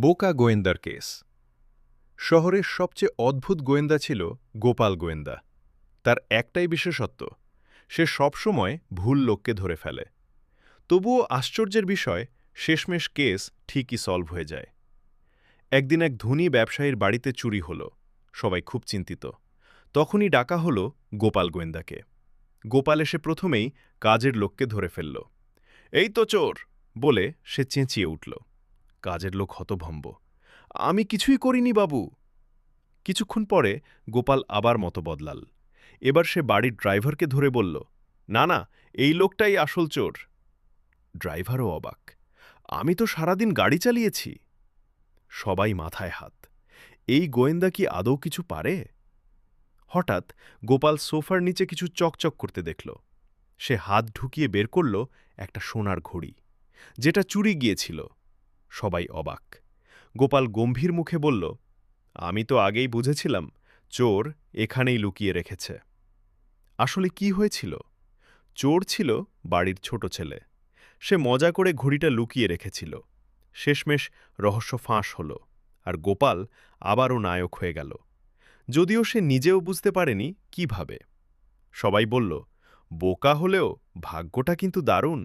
বোকা গোয়েন্দার কেস। শহরের সবচেয়ে অদ্ভুত গোয়েন্দা ছিল গোপাল গোয়েন্দা। তার একটাই বিশেষত্ব, সে সবসময় ভুল লোককে ধরে ফেলে। তবুও আশ্চর্যের বিষয়, শেষমেশ কেস ঠিকই সলভ হয়ে যায়। একদিন এক ধনী ব্যবসায়ীর বাড়িতে চুরি হল। সবাই খুব চিন্তিত। তখনই ডাকা হল গোপাল গোয়েন্দাকে। গোপাল এসে প্রথমেই কাজের লোককে ধরে ফেলল। এই তো চোর বলে সে চেঁচিয়ে উঠল। কাজের লোক হতভম্ব। আমি কিছুই করিনি বাবু। কিছুক্ষণ পরে গোপাল আবার মতো বদলাল। এবার সে বাড়ির ড্রাইভারকে ধরে বলল, না না, এই লোকটাই আসল চোর। ড্রাইভারও অবাক। আমি তো সারাদিন গাড়ি চালিয়েছি। সবাই মাথায় হাত। এই গোয়েন্দা কি আদৌ কিছু পারে? হঠাৎ গোপাল সোফার নিচে কিছু চকচক করতে দেখল। সে হাত ঢুকিয়ে বের করল একটা সোনার ঘড়ি, যেটা চুরি গিয়েছিল। সবাই অবাক। গোপাল গম্ভীর মুখে বলল, আমি তো আগেই বুঝেছিলাম চোর এখানেই লুকিয়ে রেখেছে। আসলে কি হয়েছিল? চোর ছিল বাড়ির ছোট ছেলে। সে মজা করে ঘড়িটা লুকিয়ে রেখেছিল। শেষমেশ রহস্য ফাঁস হল, আর গোপাল আবারও নায়ক হয়ে গেল, যদিও সে নিজেও বুঝতে পারেনি কিভাবে। সবাই বলল, বোকা হলেও ভাগ্যটা কিন্তু দারুণ।